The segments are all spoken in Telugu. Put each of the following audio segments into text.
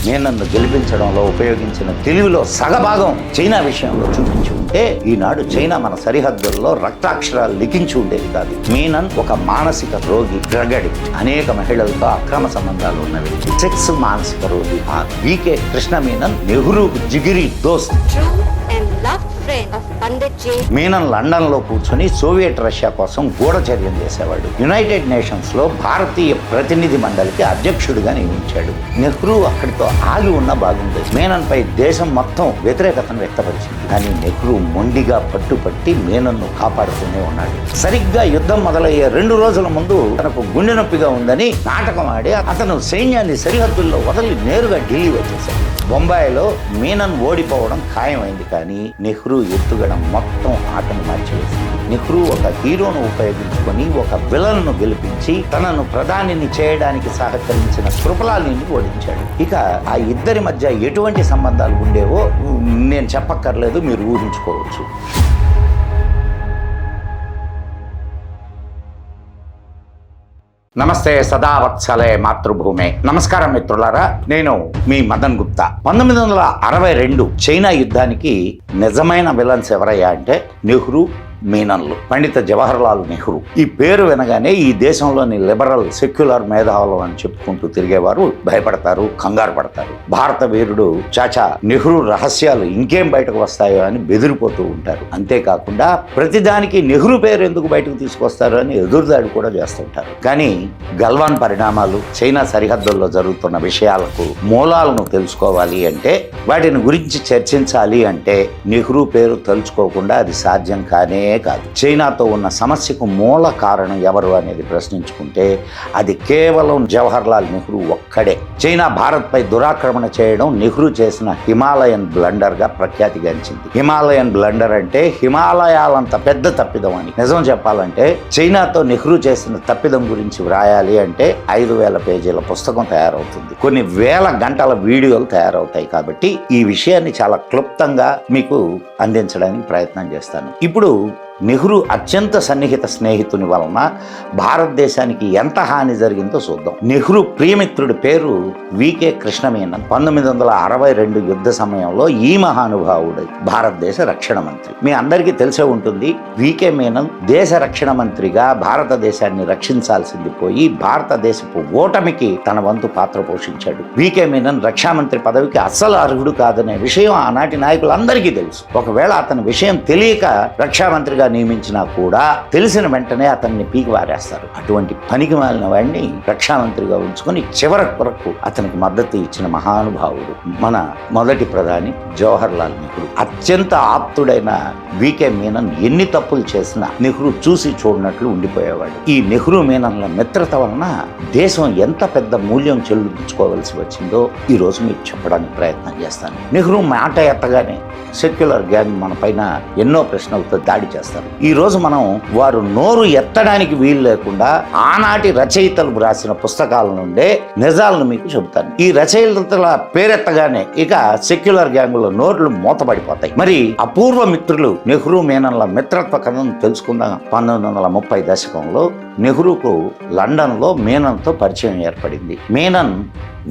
మేనన్ను గెలిపించడంలో ఉపయోగించిన తెలివిలో సగభాగం చైనా విషయంలో చూపించి ఉంటే ఈనాడు చైనా మన సరిహద్దుల్లో రక్తాక్షరాలు లిఖించి ఉండేది కాదు. మీనన్ ఒక మానసిక రోగి, డ్రగ్ అడిక్ట్, అనేక మహిళలతో అక్రమ సంబంధాలు ఉన్న వ్యక్తి, సెక్స్ మానసిక రోగి. ఆ వీకే కృష్ణ మీనన్ నెహ్రూకు జిగిరి దోస్త్. మీనన్ లండన్ లో కూర్చొని సోవియట్ రష్యా కోసం గూఢచర్యం చేసేవాడు. యునైటెడ్ నేషన్స్ లో భారతీయ ప్రతినిధి మండలికి అధ్యక్షుడిగా నియమించాడు. నెహ్రూ అక్కడితో ఆగి ఉన్న బాగుండేది. మీనన్ పై దేశం మొత్తం వ్యతిరేకతను వ్యక్తపరిచింది. కానీ నెహ్రూ మొండిగా పట్టుపట్టి మీనన్ను కాపాడుతూనే ఉన్నాడు. సరిగ్గా యుద్ధం మొదలయ్యే 2 రోజుల ముందు తనకు గుండె నొప్పిగా ఉందని నాటకం ఆడి అతను సైన్యాన్ని సరిహద్దుల్లో వదిలి నేరుగా ఢిల్లీ వచ్చేశాడు. బొంబాయిలో మీనన్ ఓడిపోవడం ఖాయమైంది. కానీ నెహ్రూ ఎత్తుగడ మొత్తం ఆటను మార్చివేసింది. నెహ్రూ ఒక హీరోను ఉపయోగించుకొని ఒక విలన్ను గెలిపించి తనను ప్రధానిని చేయడానికి సహకరించిన కృపలాలిని ఓడించాడు. ఇక ఆ ఇద్దరి మధ్య ఎటువంటి సంబంధాలు ఉండేవో నేను చెప్పక్కర్లేదు, మీరు ఊహించుకోవచ్చు. నమస్తే, సదావత్సలే మాతృభూమే. నమస్కారం మిత్రులారా, నేను మీ మదన్ గుప్తా. 1962 చైనా యుద్ధానికి నిజమైన విలన్స్ ఎవరయ్యా అంటే నెహ్రూ, మీనన్లు. పండిత జవహర్లాల్ నెహ్రూ. ఈ పేరు వినగానే ఈ దేశంలోని లిబరల్ సెక్యులర్ మేధావులు అని చెప్పుకుంటూ తిరిగేవారు భయపడతారు, కంగారు పడతారు. భారత వీరుడు చాచా నెహ్రూ రహస్యాలు ఇంకేం బయటకు వస్తాయో అని బెదిరిపోతూ ఉంటారు. అంతేకాకుండా ప్రతిదానికి నెహ్రూ పేరు ఎందుకు బయటకు తీసుకొస్తారు అని ఎదురుదాడి కూడా చేస్తుంటారు. కానీ గల్వాన్ పరిణామాలు, చైనా సరిహద్దుల్లో జరుగుతున్న విషయాలకు మూలాలను తెలుసుకోవాలి అంటే, వాటిని గురించి చర్చించాలి అంటే నెహ్రూ పేరు తలుచుకోకుండా అది సాధ్యం కానే కాదు. చైనాతో ఉన్న సమస్యకు మూల కారణం ఎవరు అనేది ప్రశ్నించుకుంటే అది కేవలం జవహర్లాల్ నెహ్రూ ఒక్కడే. చైనా భారత్పై దురాక్రమణ చేయడం నెహ్రూ చేసిన హిమాలయన్ బ్లండర్ గా ప్రఖ్యాతిగాంచింది. హిమాలయన్ బ్లండర్ అంటే హిమాలయాలంత పెద్ద తప్పిదం అని. నిజం చెప్పాలంటే చైనాతో నెహ్రూ చేసిన తప్పిదం గురించి వ్రాయాలి అంటే 5000 పేజీల పుస్తకం తయారవుతుంది. కొన్ని వేల గంటల వీడియోలు తయారవుతాయి. కాబట్టి ఈ విషయాన్ని చాలా క్లుప్తంగా మీకు అందించడానికి ప్రయత్నం చేస్తాను. ఇప్పుడు నెహ్రూ అత్యంత సన్నిహిత స్నేహితుని వలన భారతదేశానికి ఎంత హాని జరిగిందో చూద్దాం. నెహ్రూ ప్రియమిత్రుడి పేరు వీకే కృష్ణ మీనన్. 1962 యుద్ధ సమయంలో ఈ మహానుభావుడు భారతదేశ రక్షణ మంత్రి. మీ అందరికీ తెలిసే ఉంటుంది, వీకే మీనన్ దేశ రక్షణ మంత్రిగా భారతదేశాన్ని రక్షించాల్సింది పోయి భారతదేశపు ఓటమికి తన వంతు పాత్ర పోషించాడు. వీకే మీనన్ రక్షా మంత్రి పదవికి అస్సలు అర్హుడు కాదనే విషయం ఆనాటి నాయకులందరికీ తెలుసు. ఒకవేళ అతని విషయం తెలియక రక్షా మంత్రిగా నియమించినా కూడా తెలిసిన వెంటనే అతన్ని పీకి వారేస్తారు. అటువంటి పనికి మాలిన వాడిని రక్షామంత్రిగా ఉంచుకొని చివరి వరకు అతనికి మద్దతు ఇచ్చిన మహానుభావుడు మన మొదటి ప్రధాని జవహర్లాల్ నెహ్రూ. అత్యంత ఆప్తుడైన వీకే మీనన్ ఎన్ని తప్పులు చేసినా నెహ్రూ చూసి చూడనట్లు ఉండిపోయేవాడు. ఈ నెహ్రూ మీనన్ల మిత్రత వలన దేశం ఎంత పెద్ద మూల్యం చెల్లించుకోవాల్సి వచ్చిందో ఈ రోజు మీకు చెప్పడానికి ప్రయత్నం చేస్తాను. నెహ్రూ మాట ఎత్తగానే సెక్యులర్ గ్యాంగ్ మన పైన ఎన్నో ప్రశ్నలతో దాడి చేస్తారు. ఈ రోజు మనం వారు నోరు ఎత్తడానికి వీలు లేకుండా ఆనాటి రచయితలు రాసిన పుస్తకాల నుండే నిజాలను మీకు చెబుతాను. ఈ రచయితల పేరెత్తగానే ఇక సెక్యులర్ గ్యాంగుల నోర్లు మూతపడిపోతాయి. మరి అపూర్వ మిత్రులు నెహ్రూ మీనన్ల మిత్రత్వ కథను తెలుసుకుందాం. 1930 దశకంలో నెహ్రూకు లండన్లో మీనన్తో పరిచయం ఏర్పడింది. మీనన్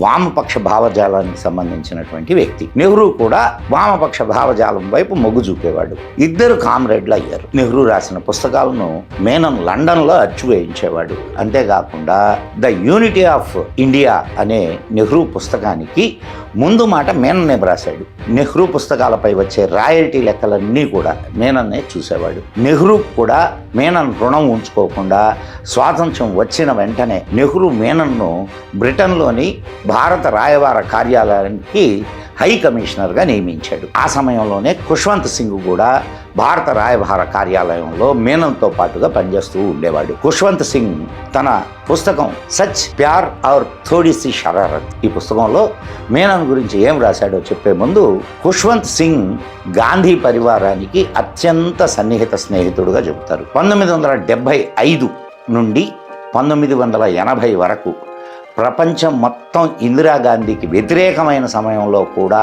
వామపక్ష భావజాలానికి సంబంధించినటువంటి వ్యక్తి. నెహ్రూ కూడా వామపక్ష భావజాలం వైపు మొగ్గు చూపేవాడు. ఇద్దరు కామ్రేడ్లు అయ్యారు. నెహ్రూ రాసిన పుస్తకాలను మీనన్ లండన్లో అచ్చు వేయించేవాడు. అంతేకాకుండా ద యూనిటీ ఆఫ్ ఇండియా అనే నెహ్రూ పుస్తకానికి ముందు మాట మీనన్నే రాశాడు. నెహ్రూ పుస్తకాలపై వచ్చే రాయల్టీ లెక్కలన్నీ కూడా మీనన్నే చూసేవాడు. నెహ్రూ కూడా మీనన్ రుణం ఉంచుకోకుండా స్వాతంత్ర్యం వచ్చిన వెంటనే నెహ్రూ మీనన్ను బ్రిటన్లోని భారత రాయబార కార్యాలయానికి హై కమిషనర్గా నియమించాడు. ఆ సమయంలోనే ఖుష్వంత్ సింగ్ కూడా భారత రాయబార కార్యాలయంలో మీనన్తో పాటుగా పనిచేస్తూ ఉండేవాడు. ఖుష్వంత్ సింగ్ తన పుస్తకం సచ్ ప్యార్ ఔర్ థోడీ సి షరారత్, ఈ పుస్తకంలో మీనన్ గురించి ఏం రాశాడో చెప్పే ముందు ఖుష్వంత్ సింగ్ గాంధీ పరివారానికి అత్యంత సన్నిహిత స్నేహితుడుగా చెబుతారు. 1975 నుండి 1980 వరకు ప్రపంచం మొత్తం ఇందిరాగాంధీకి వ్యతిరేకమైన సమయంలో కూడా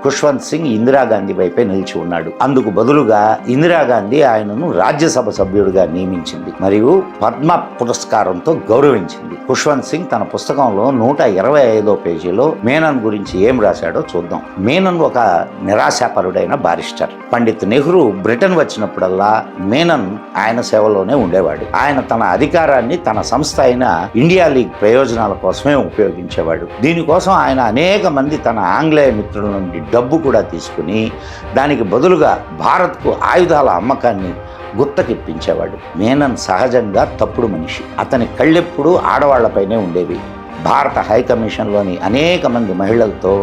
ఖుష్వంత్ సింగ్ ఇందిరాగాంధీ వైపే నిలిచి ఉన్నాడు. అందుకు బదులుగా ఇందిరాగాంధీ ఆయనను రాజ్యసభ సభ్యుడిగా నియమించింది మరియు పద్మ పురస్కారంతో గౌరవించింది. ఖుష్వంత్ సింగ్ తన పుస్తకంలో 125వ పేజీలో మేనన్ గురించి ఏం రాశాడో చూద్దాం. మేనన్ ఒక నిరాశాపరుడైన బారిస్టర్. పండిత్ నెహ్రూ బ్రిటన్ వచ్చినప్పుడల్లా మేనన్ ఆయన సేవలోనే ఉండేవాడు. ఆయన తన అధికారాన్ని తన సంస్థ అయిన ఇండియా లీగ్ ప్రయోజనాల కోసమే ఉపయోగించేవాడు. దీనికోసం ఆయన అనేక మంది తన ఆంగ్లేయ మిత్రుల నుండి డబ్బు కూడా తీసుకుని దానికి బదులుగా భారత్కు ఆయుధాల అమ్మకాన్ని గుత్తకిప్పించేవాడు. మేనన్ సహజంగా తప్పుడు మనిషి. అతని కళ్ళెప్పుడు ఆడవాళ్లపైనే ఉండేవి. భారత హైకమిషన్లోని అనేక మంది మహిళలతో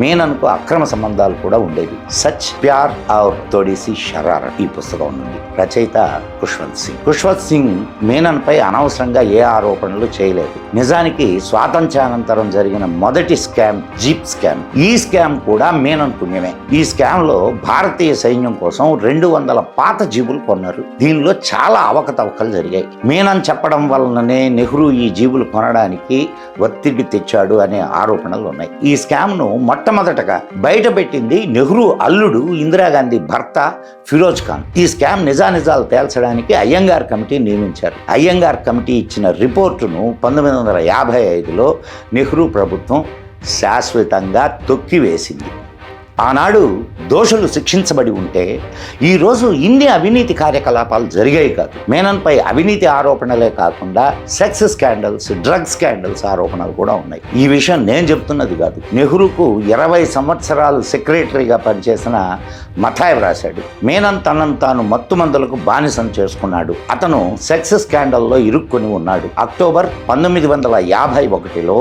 మేనన్కు అక్రమ సంబంధాలు కూడా ఉండేవి. సచ్ ప్యార్ ఔర్ తోడీసి షరారత్ ఈ పుస్తకం నుండి. రచయిత ఖుష్వంత్ సింగ్. ఖుష్వంత్ సింగ్ మేనన్పై అనవసరంగా ఏ ఆరోపణలు చేయలేదు. నిజానికి స్వాతంత్ర్యానంతరం జరిగిన మొదటి స్కామ్ జీప్ స్కామ్. ఈ స్కామ్ కూడా మేనన్ పుణ్యమే. ఈ స్కామ్ లో భారతీయ సైన్యం కోసం 200 పాత జీబులు కొన్నారు. దీనిలో చాలా అవకతవకలు జరిగాయి. మేనన్ చెప్పడం వలననే నెహ్రూ ఈ జీబులు కొనడానికి ఒత్తిడి తెచ్చాడు అనే ఆరోపణలు ఉన్నాయి. ఈ స్కామ్ ను మొట్టమొదటగా బయటపెట్టింది నెహ్రూ అల్లుడు ఇందిరాగాంధీ భర్త ఫిరోజ్ ఖాన్. ఈ స్కామ్ నిజానిజాలు తేల్చడానికి అయ్యంగార్ కమిటీ నియమించారు. అయ్యంగార్ కమిటీ ఇచ్చిన రిపోర్టును 1955లో నెహ్రూ ప్రభుత్వం శాశ్వతంగా తొక్కివేసింది. ఆనాడు దోషులు శిక్షించబడి ఉంటే ఈరోజు ఇన్ని అవినీతి కార్యకలాపాలు జరిగాయి కాదు. మేనన్పై అవినీతి ఆరోపణలే కాకుండా సెక్స్ స్కాండల్స్, డ్రగ్ స్కాండల్స్ ఆరోపణలు కూడా ఉన్నాయి. ఈ విషయం నేను చెప్తున్నది కాదు. నెహ్రూకు 20 సంవత్సరాలు సెక్రటరీగా పనిచేసిన మథాయ్ రాశాడు. మేనన్ తనను తాను మత్తుమందులకు బానిసం చేసుకున్నాడు. అతను సెక్స్ స్కాండల్లో ఇరుక్కుని ఉన్నాడు. అక్టోబర్ 1951లో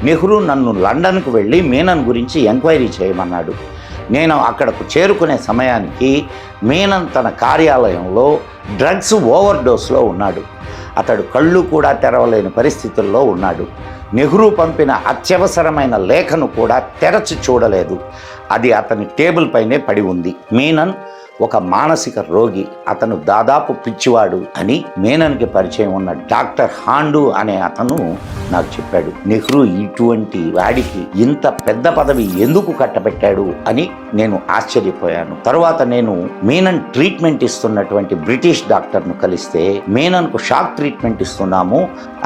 నెహ్రూ నన్ను లండన్కు వెళ్ళి మేనన్ గురించి ఎంక్వైరీ చేయమన్నాడు. నేను అక్కడకు చేరుకునే సమయానికి మేనన్ తన కార్యాలయంలో డ్రగ్స్ ఓవర్ డోస్లో ఉన్నాడు. అతడు కళ్ళు కూడా తెరవలేని పరిస్థితుల్లో ఉన్నాడు. నెహ్రూ పంపిన అత్యవసరమైన లేఖను కూడా తెరచి చూడలేదు. అది అతని టేబుల్ పైనే పడి ఉంది. మేనన్ ఒక మానసిక రోగి, అతను దాదాపు పిచ్చివాడు అని మేనన్కి పరిచయం ఉన్న డాక్టర్ హాండు అనే అతను నాకు చెప్పాడు. నెహ్రూ ఇటువంటి వాడికి ఇంత పెద్ద పదవి ఎందుకు కట్టబెట్టాడు అని నేను ఆశ్చర్యపోయాను. తరువాత నేను మేనన్ ట్రీట్మెంట్ ఇస్తున్నటువంటి బ్రిటిష్ డాక్టర్ను కలిస్తే, మేనన్కు షాక్ ట్రీట్మెంట్ ఇస్తున్నాము,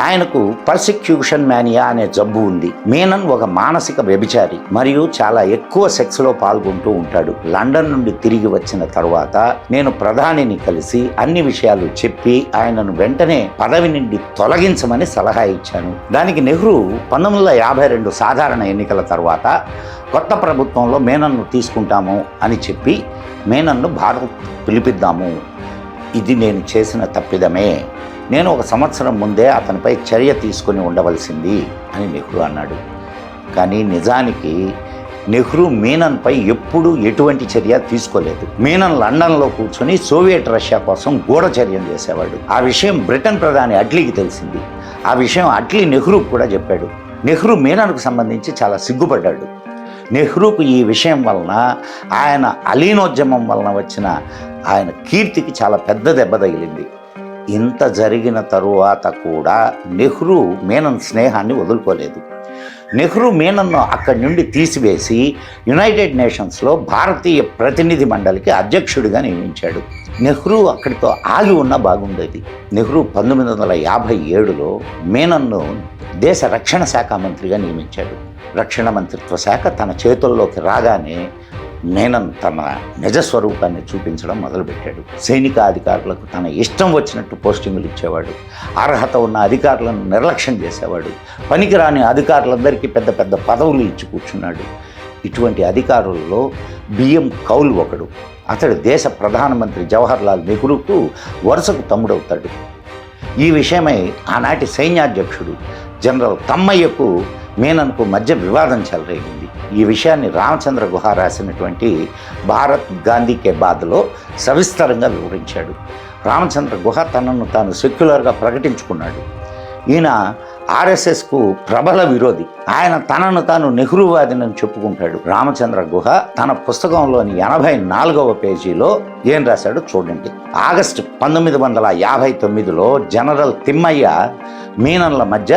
ఆయనకు పర్సిక్యూషన్ మేనియా అనే జబ్బు ఉంది. మేనన్ ఒక మానసిక వ్యభిచారి మరియు చాలా ఎక్కువ సెక్స్లో పాల్గొంటూ ఉంటాడు. లండన్ నుండి తిరిగి వచ్చిన తరువాత నేను ప్రధానిని కలిసి అన్ని విషయాలు చెప్పి ఆయనను వెంటనే పదవి నుండి తొలగించమని సలహా ఇచ్చాను. దానికి నెహ్రూ 1952 సాధారణ ఎన్నికల తర్వాత కొత్త ప్రభుత్వంలో మేనన్ను తీసుకుంటాము అని చెప్పి మేనన్ను భారత్ పిలిపిద్దాము. ఇది నేను చేసిన తప్పిదమే. నేను 1 సంవత్సరం ముందే అతనిపై చర్య తీసుకుని ఉండవలసింది అని నెహ్రూ అన్నాడు. కానీ నిజానికి నెహ్రూ మేనన్పై ఎప్పుడూ ఎటువంటి చర్య తీసుకోలేదు. మేనన్ లండన్లో కూర్చొని సోవియట్ రష్యా కోసం గూఢచర్యం చేసేవాడు. ఆ విషయం బ్రిటన్ ప్రధాని అట్లీకి తెలిసింది. ఆ విషయం అట్లీ నెహ్రూకు కూడా చెప్పాడు. నెహ్రూ మేనన్కు సంబంధించి చాలా సిగ్గుపడ్డాడు. నెహ్రూకు ఈ విషయం వలన, ఆయన అలీనోద్యమం వలన వచ్చిన ఆయన కీర్తికి చాలా పెద్ద దెబ్బ తగిలింది. ఇంత జరిగిన తరువాత కూడా నెహ్రూ మేనన్ స్నేహాన్ని వదులుకోలేదు. నెహ్రూ మేనన్ను అక్కడి నుండి తీసివేసి యునైటెడ్ నేషన్స్లో భారతీయ ప్రతినిధి మండలికి అధ్యక్షుడిగా నియమించాడు. నెహ్రూ అక్కడితో ఆగి ఉన్నా బాగుండేది. నెహ్రూ 1957లో మేనన్ను దేశ రక్షణ శాఖ మంత్రిగా నియమించాడు. రక్షణ మంత్రిత్వ శాఖ తన చేతుల్లోకి రాగానే మేనన్ తన నిజస్వరూపాన్ని చూపించడం మొదలుపెట్టాడు. సైనిక అధికారులకు తన ఇష్టం వచ్చినట్టు పోస్టింగులు ఇచ్చేవాడు. అర్హత ఉన్న అధికారులను నిర్లక్ష్యం చేసేవాడు. పనికిరాని అధికారులందరికీ పెద్ద పెద్ద పదవులు ఇచ్చి కూర్చున్నాడు. ఇటువంటి అధికారుల్లో బిఎం కౌల్ ఒకడు. అతడు దేశ ప్రధానమంత్రి జవహర్లాల్ నెహ్రూకు వరుసకు తమ్ముడవుతాడు. ఈ విషయమై ఆనాటి సైన్యాధ్యక్షుడు జనరల్ తమ్మయ్యకు మేనన్కు మధ్య వివాదం చెలరేగింది. ఈ విషయాన్ని రామచంద్ర గుహ రాసినటువంటి భారత్ గాంధీ కే బాద్లో సవిస్తరంగా వివరించాడు. రామచంద్ర గుహ తనను తాను సెక్యులర్గా ప్రకటించుకున్నాడు. ఈయన ఆర్ఎస్ఎస్కు ప్రబల విరోధి. ఆయన తనను తాను నెహ్రూవాదిని చెప్పుకుంటాడు. రామచంద్ర గుహ తన పుస్తకంలోని 84వ పేజీలో ఏం రాశాడో చూడండి. ఆగస్టు 1959లో జనరల్ తిమ్మయ్య మీనన్ల మధ్య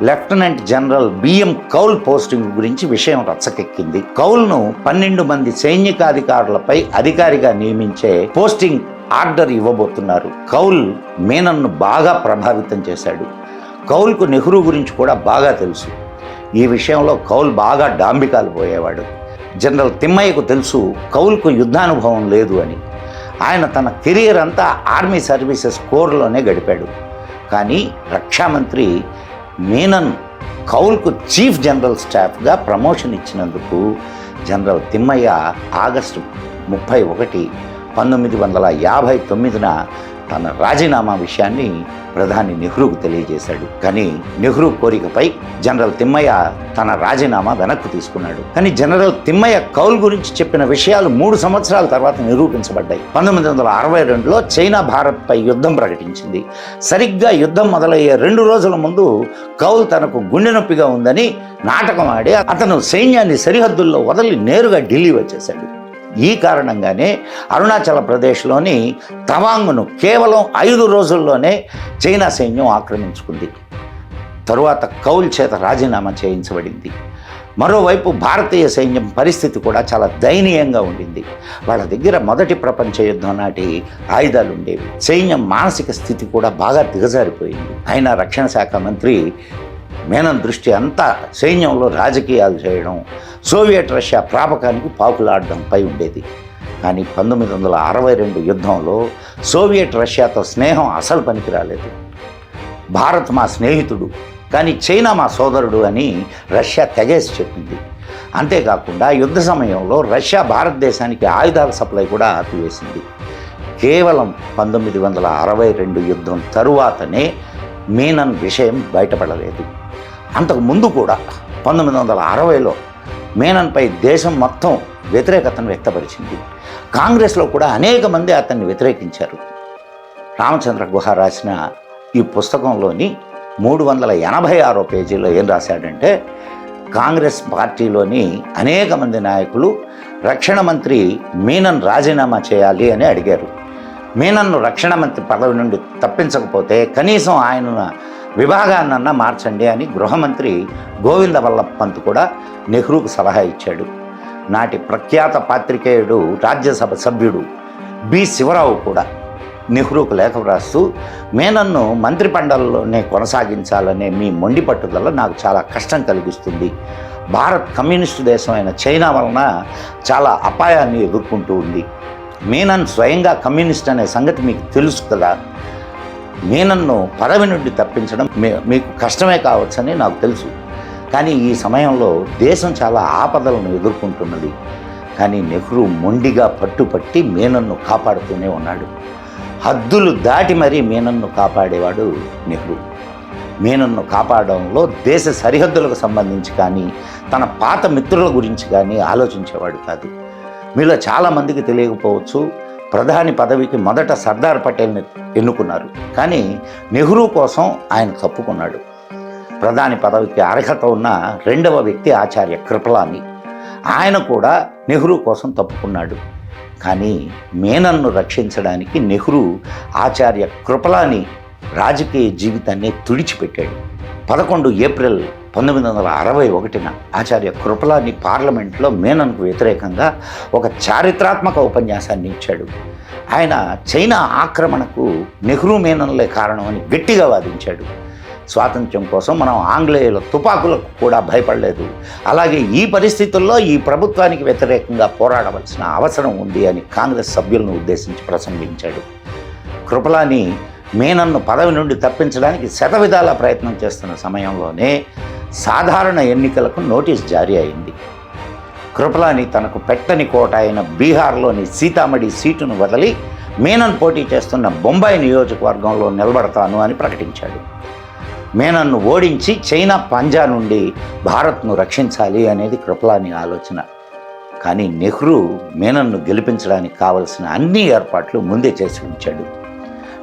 lieutenant general BM Kaul posting గురించి విషయం రచ్చకెక్కింది. కౌల్ను 12 మంది సైనికాధికారులపై అధికారిగా నియమించే పోస్టింగ్ ఆర్డర్ ఇవ్వబోతున్నారు. కౌల్ మీనన్ను బాగా ప్రభావితం చేశాడు. కౌల్కు నెహ్రూ గురించి కూడా బాగా తెలుసు. ఈ విషయంలో కౌల్ బాగా డాంబికాలు పోయేవాడు. జనరల్ తిమ్మయ్యకు తెలుసు కౌల్కు యుద్ధానుభవం లేదు అని. ఆయన తన కెరీర్ అంతా ఆర్మీ సర్వీసెస్ కోర్లోనే గడిపాడు. కానీ రక్షామంత్రి మీనన్ కౌల్కు చీఫ్ జనరల్ స్టాఫ్గా ప్రమోషన్ ఇచ్చినందుకు జనరల్ తిమ్మయ్య ఆగస్టు 31, 1959న తన రాజీనామా విషయాన్ని ప్రధాని నెహ్రూకు తెలియజేశాడు. కానీ నెహ్రూ కోరికపై జనరల్ తిమ్మయ్య తన రాజీనామా వెనక్కు తీసుకున్నాడు. కానీ జనరల్ తిమ్మయ్య కౌల్ గురించి చెప్పిన విషయాలు 3 సంవత్సరాల తర్వాత నిరూపించబడ్డాయి. 1962లో చైనా భారత్పై యుద్ధం ప్రకటించింది. సరిగ్గా యుద్ధం మొదలయ్యే 2 రోజుల ముందు కౌల్ తనకు గుండె నొప్పిగా ఉందని నాటకం ఆడి అతను సైన్యాన్ని సరిహద్దుల్లో వదిలి నేరుగా ఢిల్లీ వచ్చేశాడు. ఈ కారణంగానే అరుణాచల్ ప్రదేశ్లోని తవాంగ్ను కేవలం 5 రోజుల్లోనే చైనా సైన్యం ఆక్రమించుకుంది. తరువాత కౌల్ చేత రాజీనామా చేయించబడింది. మరోవైపు భారతీయ సైన్యం పరిస్థితి కూడా చాలా దయనీయంగా ఉండింది. వాళ్ళ దగ్గర మొదటి ప్రపంచ యుద్ధం నాటి ఆయుధాలు ఉండేవి. సైన్యం మానసిక స్థితి కూడా బాగా దిగజారిపోయింది. అయినా రక్షణ శాఖ మంత్రి మీనన్ దృష్టి అంతా సైన్యంలో రాజకీయాలు చేయడం, సోవియట్ రష్యా ప్రాపకానికి పాకులాడడంపై ఉండేది. కానీ 1962 యుద్ధంలో సోవియట్ రష్యాతో స్నేహం అసలు పనికి రాలేదు. భారత్ మా స్నేహితుడు కానీ చైనా మా సోదరుడు అని రష్యా తెగేసి చెప్పింది. అంతేకాకుండా యుద్ధ సమయంలో రష్యా భారతదేశానికి ఆయుధాల సప్లై కూడా ఆపివేసింది. కేవలం 1962 యుద్ధం తరువాతనే మీనన్ విషయం బయటపడలేదు. అంతకు ముందు కూడా 1960లో మీనన్పై దేశం మొత్తం వ్యతిరేకతను వ్యక్తపరిచింది. కాంగ్రెస్లో కూడా అనేక మంది అతన్ని వ్యతిరేకించారు. రామచంద్ర గుహ రాసిన ఈ పుస్తకంలోని 386వ పేజీలో ఏం రాశాడంటే, కాంగ్రెస్ పార్టీలోని అనేక మంది నాయకులు రక్షణ మంత్రి మీనన్ రాజీనామా చేయాలి అని అడిగారు. మీనన్ను రక్షణ మంత్రి పదవి నుండి తప్పించకపోతే కనీసం ఆయన విభాగాన్నన్నా మార్చండి అని గృహమంత్రి గోవింద వల్లభ్ పంత్ కూడా నెహ్రూకు సలహా ఇచ్చాడు. నాటి ప్రఖ్యాత పాత్రికేయుడు, రాజ్యసభ సభ్యుడు బి శివరావు కూడా నెహ్రూకు లేఖ వ్రాస్తూ, మీనన్ను మంత్రి మండలిలోనే కొనసాగించాలనే మీ మొండి పట్టుదల నాకు చాలా కష్టం కలిగిస్తుంది. భారత్ కమ్యూనిస్టు దేశం అయిన చైనా వలన చాలా అపాయాన్ని ఎదుర్కొంటూ ఉంది. మీనన్ స్వయంగా కమ్యూనిస్ట్ అనే సంగతి మీకు తెలుసు కదా. మీనన్ను పదవి నుండి తప్పించడం మీకు కష్టమే కావచ్చని నాకు తెలుసు. కానీ ఈ సమయంలో దేశం చాలా ఆపదలను ఎదుర్కొంటున్నది. కానీ నెహ్రూ మొండిగా పట్టుపట్టి మీనన్ను కాపాడుతూనే ఉన్నాడు. హద్దులు దాటి మరీ మీనన్ను కాపాడేవాడు నెహ్రూ. మీనన్ను కాపాడడంలో దేశ సరిహద్దులకు సంబంధించి కానీ తన పాత మిత్రుల గురించి కానీ ఆలోచించేవాడు కాదు. మీలో చాలామందికి తెలియకపోవచ్చు, ప్రధాని పదవికి మొదట సర్దార్ పటేల్ని ఎన్నుకున్నారు. కానీ నెహ్రూ కోసం ఆయన తప్పుకున్నాడు. ప్రధాని పదవికి అర్హత ఉన్న 2వ వ్యక్తి ఆచార్య కృపలాని. ఆయన కూడా నెహ్రూ కోసం తప్పుకున్నాడు. కానీ మీనన్ను రక్షించడానికి నెహ్రూ ఆచార్య కృపలాని రాజకీయ జీవితాన్ని తుడిచిపెట్టాడు. 11 ఏప్రిల్ 1961న ఆచార్య కృపలాని పార్లమెంట్లో మీనన్కు వ్యతిరేకంగా ఒక చారిత్రాత్మక ఉపన్యాసాన్ని ఇచ్చాడు. ఆయన చైనా ఆక్రమణకు నెహ్రూ మీనన్లే కారణమని గట్టిగా వాదించాడు. స్వాతంత్ర్యం కోసం మనం ఆంగ్లేయుల తుపాకులకు కూడా భయపడలేదు. అలాగే ఈ పరిస్థితుల్లో ఈ ప్రభుత్వానికి వ్యతిరేకంగా పోరాడవలసిన అవసరం ఉంది అని కాంగ్రెస్ సభ్యులను ఉద్దేశించి ప్రసంగించాడు. కృపలాని మీనన్ను పదవి నుండి తప్పించడానికి శతవిధాల ప్రయత్నం చేస్తున్న సమయంలోనే సాధారణ ఎన్నికలకు నోటీస్ జారీ అయింది. కృపలాని తనకు పెట్టని కోట అయిన బీహార్లోని సీతామఢీ సీటును వదిలి మీనన్ పోటీ చేస్తున్న బొంబాయి నియోజకవర్గంలో నిలబడతాను అని ప్రకటించాడు. మీనన్ను ఓడించి చైనా పంజా నుండి భారత్ను రక్షించాలి అనేది కృపలాని ఆలోచన. కానీ నెహ్రూ మీనన్ను గెలిపించడానికి కావలసిన అన్ని ఏర్పాట్లు ముందే చేసి ఉంచాడు.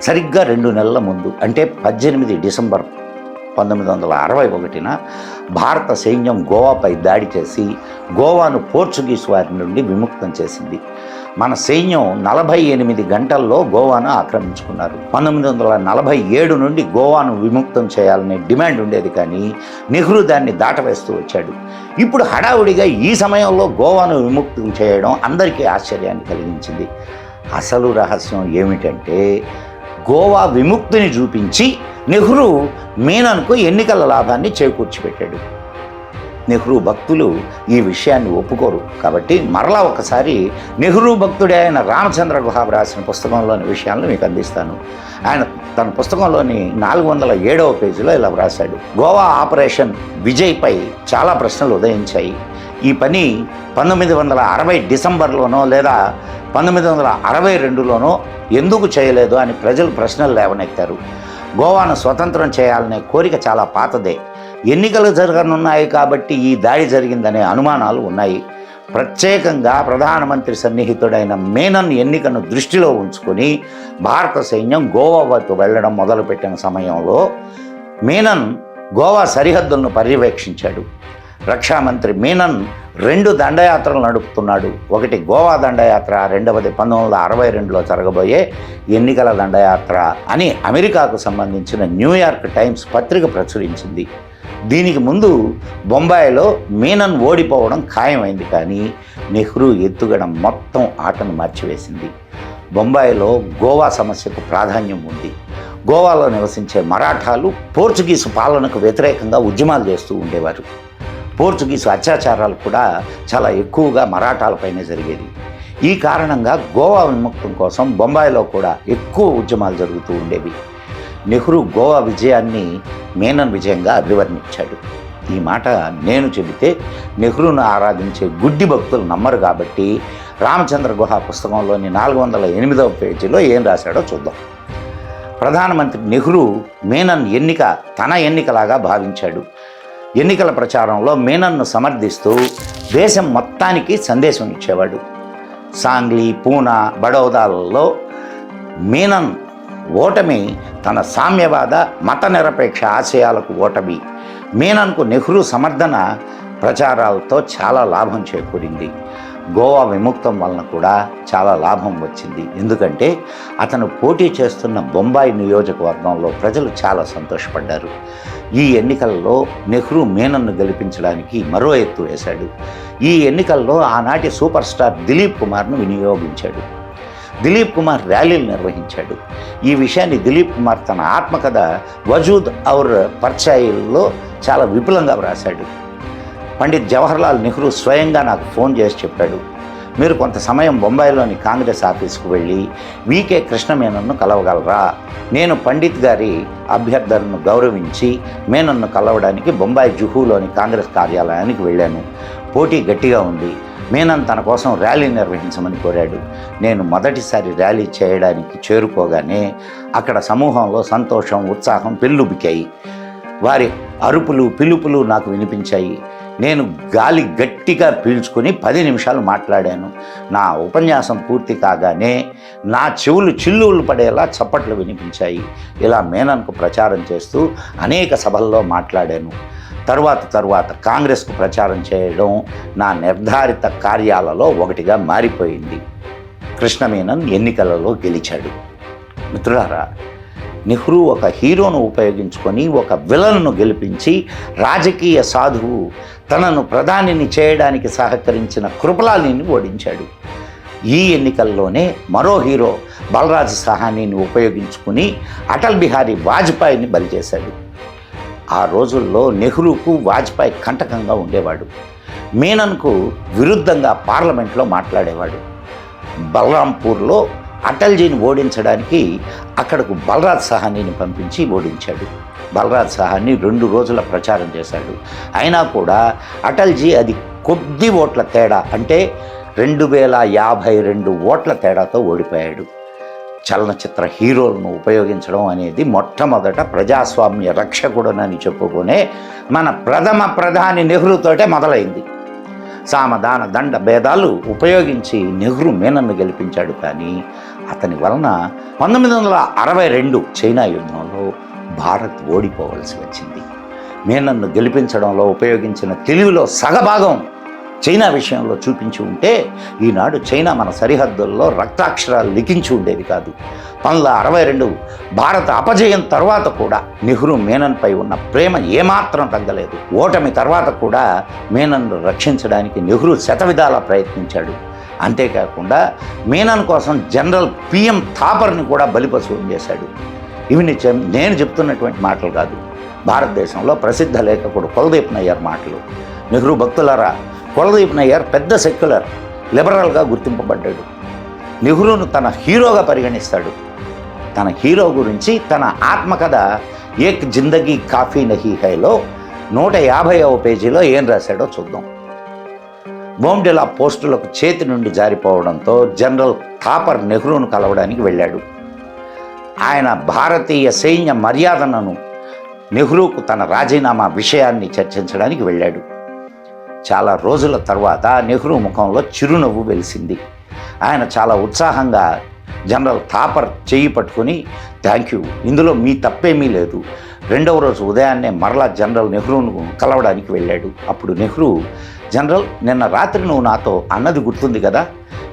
సరిగ్గా 2 నెలల ముందు, అంటే 18 డిసెంబర్ 1961 భారత సైన్యం గోవాపై దాడి చేసి గోవాను పోర్చుగీస్ వారి నుండి విముక్తం చేసింది. మన సైన్యం 48 గంటల్లో గోవాను ఆక్రమించుకున్నారు. 1947 నుండి గోవాను విముక్తం చేయాలనే డిమాండ్ ఉండేది, కానీ నెహ్రూ దాన్ని దాటవేస్తూ వచ్చాడు. ఇప్పుడు హడావుడిగా ఈ సమయంలో గోవాను విముక్తం చేయడం అందరికీ ఆశ్చర్యాన్ని కలిగించింది. అసలు రహస్యం ఏమిటంటే, గోవా విముక్తిని చూపించి నెహ్రూ మీనన్కు ఎన్నికల లాభాన్ని చేకూర్చిపెట్టాడు. నెహ్రూ భక్తులు ఈ విషయాన్ని ఒప్పుకోరు. కాబట్టి మరలా ఒకసారి నెహ్రూ భక్తుడే అయిన రామచంద్ర గుహ రాసిన పుస్తకంలోని విషయాలను మీకు అందిస్తాను. ఆయన తన పుస్తకంలోని 407వ పేజీలో ఇలా వ్రాశాడు: గోవా ఆపరేషన్ విజయ్పై చాలా ప్రశ్నలు ఉదయించాయి. ఈ పని 1960 డిసెంబర్లోనో లేదా 1962లోనో ఎందుకు చేయలేదు అని ప్రజలు ప్రశ్నలు లేవనెత్తారు. గోవాను స్వతంత్రం చేయాలనే కోరిక చాలా పాతదే. ఎన్నికలు జరగనున్నాయి కాబట్టి ఈ దాడి జరిగిందనే అనుమానాలు ఉన్నాయి. ప్రత్యేకంగా ప్రధానమంత్రి సన్నిహితుడైన మేనన్ ఎన్నికను దృష్టిలో ఉంచుకొని భారత సైన్యం గోవా వైపు వెళ్లడం మొదలుపెట్టిన సమయంలో మేనన్ గోవా సరిహద్దులను పర్యవేక్షించాడు. రక్షామంత్రి మీనన్ 2 దండయాత్రలు నడుపుతున్నాడు. ఒకటి గోవా దండయాత్ర, రెండవది 1962లో జరగబోయే ఎన్నికల దండయాత్ర అని అమెరికాకు సంబంధించిన న్యూయార్క్ టైమ్స్ పత్రిక ప్రచురించింది. దీనికి ముందు బొంబాయిలో మీనన్ ఓడిపోవడం ఖాయమైంది, కానీ నెహ్రూ ఎత్తుగడ మొత్తం ఆటను మార్చివేసింది. బొంబాయిలో గోవా సమస్యకు ప్రాధాన్యం ఉంది. గోవాలో నివసించే మరాఠాలు పోర్చుగీసు పాలనకు వ్యతిరేకంగా ఉద్యమాలు చేస్తూ ఉండేవారు. పోర్చుగీసు అత్యాచారాలు కూడా చాలా ఎక్కువగా మరాఠాలపైనే జరిగేది. ఈ కారణంగా గోవా విముక్తం కోసం బొంబాయిలో కూడా ఎక్కువ ఉద్యమాలు జరుగుతూ ఉండేవి. నెహ్రూ గోవా విజయాన్ని మీనన్ విజయంగా అభివర్ణించాడు. ఈ మాట నేను చెబితే నెహ్రూను ఆరాధించే గుడ్డి భక్తులు నమ్మరు, కాబట్టి రామచంద్ర గుహ పుస్తకంలోని 408వ పేజీలో ఏం రాశాడో చూద్దాం. ప్రధానమంత్రి నెహ్రూ మీనన్ ఎన్నిక తన ఎన్నికలాగా భావించాడు. ఎన్నికల ప్రచారంలో మీనన్ను సమర్థిస్తూ దేశం మొత్తానికి సందేశం ఇచ్చేవాడు. సాంగ్లీ, పూనా, బడౌదాలలో మీనన్ ఓటమి తన సామ్యవాద మత నిరపేక్ష ఆశయాలకు ఓటమి. మీనన్కు నెహ్రూ సమర్థన ప్రచారాలతో చాలా లాభం చేకూరింది. గోవా విముక్తం వలన కూడా చాలా లాభం వచ్చింది. ఎందుకంటే అతను పోటీ చేస్తున్న బొంబాయి నియోజకవర్గంలో ప్రజలు చాలా సంతోషపడ్డారు. ఈ ఎన్నికల్లో నెహ్రూ మీనన్ను గెలిపించడానికి మరో ఎత్తు వేశాడు. ఈ ఎన్నికల్లో ఆనాటి సూపర్ స్టార్ దిలీప్ కుమార్ను వినియోగించాడు. దిలీప్ కుమార్ ర్యాలీలు నిర్వహించాడు. ఈ విషయాన్ని దిలీప్ కుమార్ తన ఆత్మకథ వజూద్ ఔర్ పర్చాయిల్లో చాలా విపులంగా వ్రాశాడు. పండిత్ జవహర్లాల్ నెహ్రూ స్వయంగా నాకు ఫోన్ చేసి చెప్పాడు, మీరు కొంత సమయం బొంబాయిలోని కాంగ్రెస్ ఆఫీస్కు వెళ్ళి వికే కృష్ణ మీనన్ను కలవగలరా? నేను పండిత్ గారి అభ్యర్థనను గౌరవించి మీనన్ను కలవడానికి బొంబాయి జుహూలోని కాంగ్రెస్ కార్యాలయానికి వెళ్ళాను. పోటీ గట్టిగా ఉంది. మీనన్ తన కోసం ర్యాలీ నిర్వహించమని కోరాడు. నేను మొదటిసారి ర్యాలీ చేయడానికి చేరుకోగానే అక్కడ సమూహంలో సంతోషం, ఉత్సాహం పెల్లుబికాయి. వారి అరుపులు, పిలుపులు నాకు వినిపించాయి. నేను గాలి గట్టిగా పీల్చుకొని 10 నిమిషాలు మాట్లాడాను. నా ఉపన్యాసం పూర్తి కాగానే నా చెవులు చిల్లులు పడేలా చప్పట్లు వినిపించాయి. ఇలా మీనన్కు ప్రచారం చేస్తూ అనేక సభల్లో మాట్లాడాను. తరువాత కాంగ్రెస్కు ప్రచారం చేయడం నా నిర్ధారిత కార్యాలలో ఒకటిగా మారిపోయింది. కృష్ణ మీనన్ ఎన్నికలలో గెలిచాడు. మిత్రులారా, నెహ్రూ ఒక హీరోను ఉపయోగించుకొని ఒక విలన్ను గెలిపించి రాజకీయ సాధువు తనను ప్రధానిని చేయడానికి సహకరించిన కృపలాలిని ఓడించాడు. ఈ ఎన్నికల్లోనే మరో హీరో బలరాజ్ సహానీని ఉపయోగించుకుని అటల్ బిహారీ వాజ్పేయిని బలి చేశాడు. ఆ రోజుల్లో నెహ్రూకు వాజ్పేయి కంటకంగా ఉండేవాడు. మీనన్కు విరుద్ధంగా పార్లమెంట్లో మాట్లాడేవాడు. బలరాంపూర్లో అటల్జీని ఓడించడానికి అక్కడకు బలరాజ్ సహానీని పంపించి ఓడించాడు. బలరాజ్ సహానీ 2 రోజుల ప్రచారం చేశాడు. అయినా కూడా అటల్జీ అది కొద్ది ఓట్ల తేడా, అంటే 2052 ఓట్ల తేడాతో ఓడిపోయాడు. చలనచిత్ర హీరోలను ఉపయోగించడం అనేది మొట్టమొదట ప్రజాస్వామ్య రక్షకుడునని చెప్పుకునే మన ప్రథమ ప్రధాని నెహ్రూతోటే మొదలైంది. సామదాన దండ భేదాలు ఉపయోగించి నెహ్రూ మీనన్ను గెలిపించాడు. కానీ అతని వలన 1962 చైనా యుద్ధంలో భారత్ ఓడిపోవలసి వచ్చింది. మేనన్ను గెలిపించడంలో ఉపయోగించిన తెలివిలో సగభాగం చైనా విషయంలో చూపించి ఉంటే ఈనాడు చైనా మన సరిహద్దుల్లో రక్తాక్షరాలు లిఖించి ఉండేది కాదు. 1962 భారత అపజయం తర్వాత కూడా నెహ్రూ మేనన్పై ఉన్న ప్రేమ ఏమాత్రం తగ్గలేదు. ఓటమి తర్వాత కూడా మేనన్ను రక్షించడానికి నెహ్రూ శతవిధాలా ప్రయత్నించాడు. అంతేకాకుండా మేనన్ కోసం జనరల్ పిఎం థాపర్ని కూడా బలిపశువుం చేశాడు. ఇవి నేను చెప్తున్నటువంటి మాటలు కాదు, భారతదేశంలో ప్రసిద్ధ లేఖకుడు కులదీప్ నయ్యర్ మాటలు. నెహ్రూ భక్తులారా, కులదీప్ నయ్యర్ పెద్ద సెక్యులర్ లిబరల్గా గుర్తింపబడ్డాడు. నెహ్రూను తన హీరోగా పరిగణిస్తాడు. తన హీరో గురించి తన ఆత్మకథ ఏక్ జిందగీ కాఫీ నహీ హైలో 150వ పేజీలో ఏం రాశాడో చూద్దాం. బోమ్డిలా పోస్టులకు చేతి నుండి జారిపోవడంతో జనరల్ థాపర్ నెహ్రూను కలవడానికి వెళ్ళాడు. ఆయన భారతీయ సైన్య మర్యాదలను నెహ్రూకు తన రాజీనామా విషయాన్ని చర్చించడానికి వెళ్ళాడు. చాలా రోజుల తర్వాత నెహ్రూ ముఖంలో చిరునవ్వు వెలిసింది. ఆయన చాలా ఉత్సాహంగా జనరల్ థాపర్ చెయ్యి పట్టుకుని, థ్యాంక్ యూ, ఇందులో మీ తప్పేమీ లేదు. రెండవ రోజు ఉదయాన్నే మరలా జనరల్ నెహ్రూను కలవడానికి వెళ్ళాడు. అప్పుడు నెహ్రూ, జనరల్, నిన్న రాత్రి నువ్వు నాతో అన్నది గుర్తుంది కదా,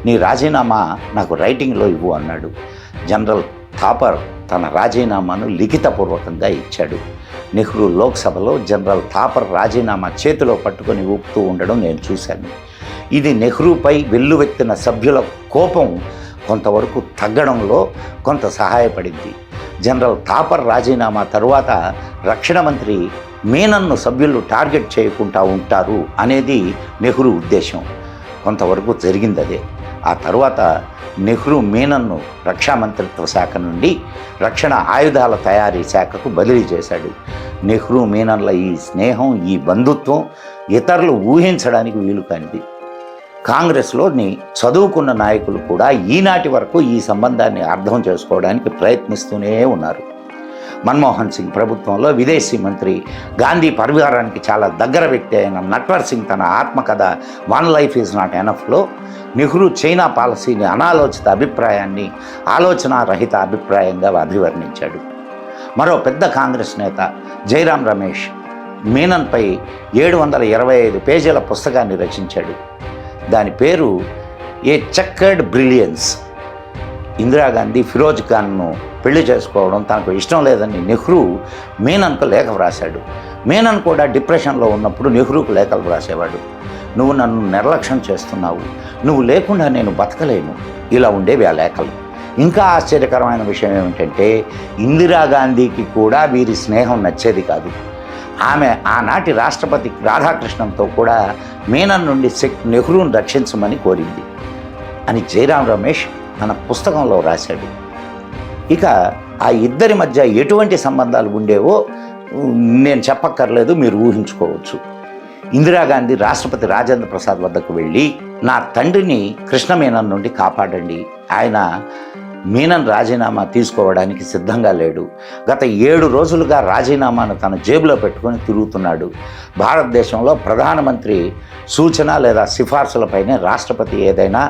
నీ రాజీనామా నాకు రైటింగ్లో ఇవ్వు అన్నాడు. జనరల్ థాపర్ తన రాజీనామాను లిఖితపూర్వకంగా ఇచ్చాడు. నెహ్రూ లోక్సభలో జనరల్ థాపర్ రాజీనామా చేతిలో పట్టుకొని ఊపుతూ ఉండడం నేను చూశాను. ఇది నెహ్రూపై వెల్లువెత్తిన సభ్యుల కోపం కొంతవరకు తగ్గడంలో కొంత సహాయపడింది. జనరల్ థాపర్ రాజీనామా తరువాత రక్షణ మంత్రి మేనన్ను సభ్యులు టార్గెట్ చేయకుండా ఉంటారు అనేది నెహ్రూ ఉద్దేశం. కొంతవరకు జరిగింది అదే. ఆ తరువాత నెహ్రూ మేనన్ను రక్షా మంత్రిత్వ శాఖ నుండి రక్షణ ఆయుధాల తయారీ శాఖకు బదిలీ చేశాడు. నెహ్రూ మేనన్ల ఈ స్నేహం, ఈ బంధుత్వం ఇతరులు ఊహించడానికి వీలు కానిది. కాంగ్రెస్లోని చదువుకున్న నాయకులు కూడా ఈనాటి వరకు ఈ సంబంధాన్ని అర్థం చేసుకోవడానికి ప్రయత్నిస్తూనే ఉన్నారు. మన్మోహన్ సింగ్ ప్రభుత్వంలో విదేశీ మంత్రి, గాంధీ పరివారానికి చాలా దగ్గర వ్యక్తి అయిన నట్వర్ సింగ్ తన ఆత్మకథ వన్ లైఫ్ ఈజ్ నాట్ ఎనఫ్లో నెహ్రూ చైనా పాలసీని అనాలోచిత అభిప్రాయాన్ని ఆలోచనారహిత అభిప్రాయంగా అభివర్ణించాడు. మరో పెద్ద కాంగ్రెస్ నేత జైరాం రమేష్ మేనన్పై 725 పేజీల పుస్తకాన్ని రచించాడు. దాని పేరు ఏ చెక్కర్డ్ బ్రిలియన్స్. ఇందిరాగాంధీ ఫిరోజ్ ఖాన్ను పెళ్లి చేసుకోవడం తనకు ఇష్టం లేదని నెహ్రూ మేనన్కు లేఖ వ్రాశాడు. మేనన్ కూడా డిప్రెషన్లో ఉన్నప్పుడు నెహ్రూకు లేఖలు వ్రాసేవాడు. నువ్వు నన్ను నిర్లక్ష్యం చేస్తున్నావు, నువ్వు లేకుండా నేను బతకలేను, ఇలా ఉండేవి ఆ లేఖలు. ఇంకా ఆశ్చర్యకరమైన విషయం ఏమిటంటే ఇందిరాగాంధీకి కూడా వీరి స్నేహం నచ్చేది కాదు. ఆమె ఆనాటి రాష్ట్రపతి రాధాకృష్ణన్తో కూడా మేనన్ నుండి నెహ్రూను రక్షించమని కోరింది అని జైరాం రమేష్ తన పుస్తకంలో రాశాడు. ఇక ఆ ఇద్దరి మధ్య ఎటువంటి సంబంధాలు ఉండేవో నేను చెప్పక్కర్లేదు, మీరు ఊహించుకోవచ్చు. ఇందిరాగాంధీ రాష్ట్రపతి రాజేంద్ర ప్రసాద్ వద్దకు వెళ్ళి, నా తండ్రిని కృష్ణ మేనన్ నుండి కాపాడండి, ఆయన మేనన్ రాజీనామా తీసుకోవడానికి సిద్ధంగా లేడు, గత 7 రోజులుగా రాజీనామాను తన జేబులో పెట్టుకొని తిరుగుతున్నాడు, భారతదేశంలో ప్రధానమంత్రి సూచన లేదా సిఫార్సులపైనే రాష్ట్రపతి ఏదైనా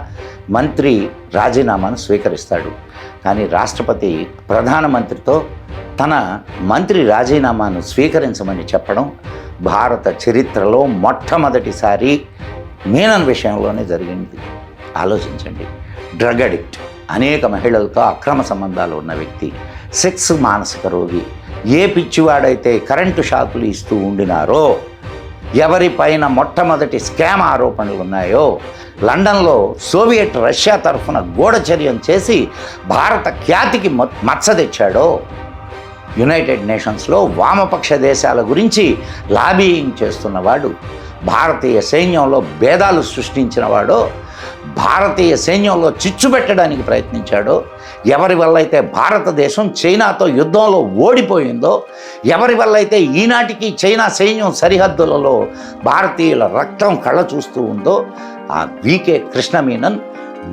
మంత్రి రాజీనామాను స్వీకరిస్తాడు, కానీ రాష్ట్రపతి ప్రధానమంత్రితో తన మంత్రి రాజీనామాను స్వీకరించమని చెప్పడం భారత చరిత్రలో మొట్టమొదటిసారి మేనన్ విషయంలోనే జరిగింది. ఆలోచించండి. డ్రగ్ అడిక్ట్, అనేక మహిళలతో అక్రమ సంబంధాలు ఉన్న వ్యక్తి, సెక్స్ మానసిక రోగి, ఏ పిచ్చివాడైతే కరెంటు షాకులు ఇస్తూ ఉండినారో, ఎవరిపైన మొట్టమొదటి స్కామ్ ఆరోపణలు ఉన్నాయో, లండన్లో సోవియట్ రష్యా తరఫున గూఢచర్యం చేసి భారత ఖ్యాతికి మచ్చ తెచ్చాడో, యునైటెడ్ నేషన్స్లో వామపక్ష దేశాల గురించి లాబీయింగ్ చేస్తున్నవాడు, భారతీయ సైన్యంలో భేదాలు సృష్టించినవాడో, భారతీయ సైన్యంలో చిచ్చు పెట్టడానికి ప్రయత్నించాడో, ఎవరి వల్ల అయితే భారతదేశం చైనాతో యుద్ధంలో ఓడిపోయిందో, ఎవరి వల్ల అయితే ఈనాటికి చైనా సైన్యం సరిహద్దులలో భారతీయుల రక్తం కళ్ళ చూస్తూ ఉందో, ఆ వికే కృష్ణ మేనన్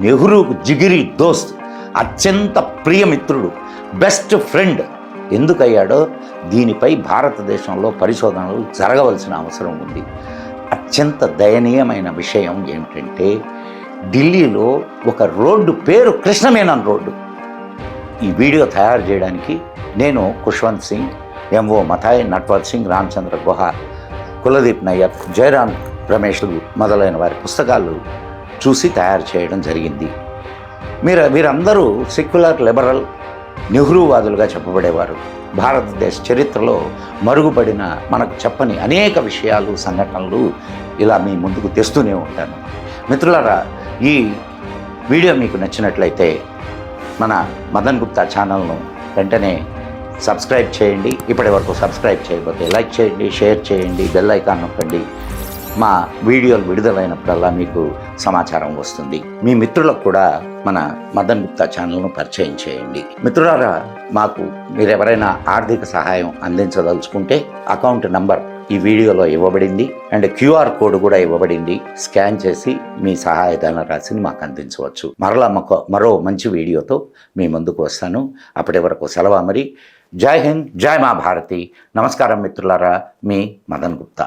నెహ్రూకు జిగిరి దోస్త్, అత్యంత ప్రియమిత్రుడు, బెస్ట్ ఫ్రెండ్ ఎందుకయ్యాడో దీనిపై భారతదేశంలో పరిశోధనలు జరగవలసిన అవసరం ఉంది. అత్యంత దయనీయమైన విషయం ఏమిటంటే ఢిల్లీలో ఒక రోడ్డు పేరు కృష్ణ మేనన్ రోడ్డు. ఈ వీడియో తయారు చేయడానికి నేను ఖుష్వంత్ సింగ్, ఎంఓ మథాయ్, నట్వర్ సింగ్, రామచంద్ర గుహ, కులదీప్ నయ్యర్, జయరామ్ రమేష్లు మొదలైన వారి పుస్తకాలు చూసి తయారు చేయడం జరిగింది. వీరందరూ సెక్యులర్, లిబరల్, నెహ్రూవాదులుగా చెప్పబడేవారు. భారతదేశ చరిత్రలో మరుగుపడిన మనకు చెప్పని అనేక విషయాలు, సంఘటనలు ఇలా మీ ముందుకు తెస్తూనే ఉంటాను. మిత్రులారా, ఈ వీడియో మీకు నచ్చినట్లయితే మన మదన్ గుప్తా ఛానల్ను వెంటనే సబ్స్క్రైబ్ చేయండి. ఇప్పటి వరకు సబ్స్క్రైబ్ చేయకపోతే లైక్ చేయండి, షేర్ చేయండి, బెల్ ఐకాన్ నొక్కండి. మా వీడియోలు విడుదలైనప్పుడల్లా మీకు సమాచారం వస్తుంది. మీ మిత్రులకు కూడా మన మదన్ గుప్తా ఛానల్ను పరిచయం చేయండి. మిత్రులారా, మాకు మీరెవరైనా ఆర్థిక సహాయం అందించదలుచుకుంటే అకౌంట్ నంబర్ ఈ వీడియోలో ఇవ్వబడింది అండ్ క్యూఆర్ కోడ్ కూడా ఇవ్వబడింది. స్కాన్ చేసి మీ సహాయధన రాశిని మాకు అందించవచ్చు. మరో మంచి వీడియోతో మీ ముందుకు వస్తాను. అప్పటి వరకు సెలవు. మరి జై హింద్, జై మా భారతి. నమస్కారం మిత్రులారా, మీ మదన్ గుప్తా.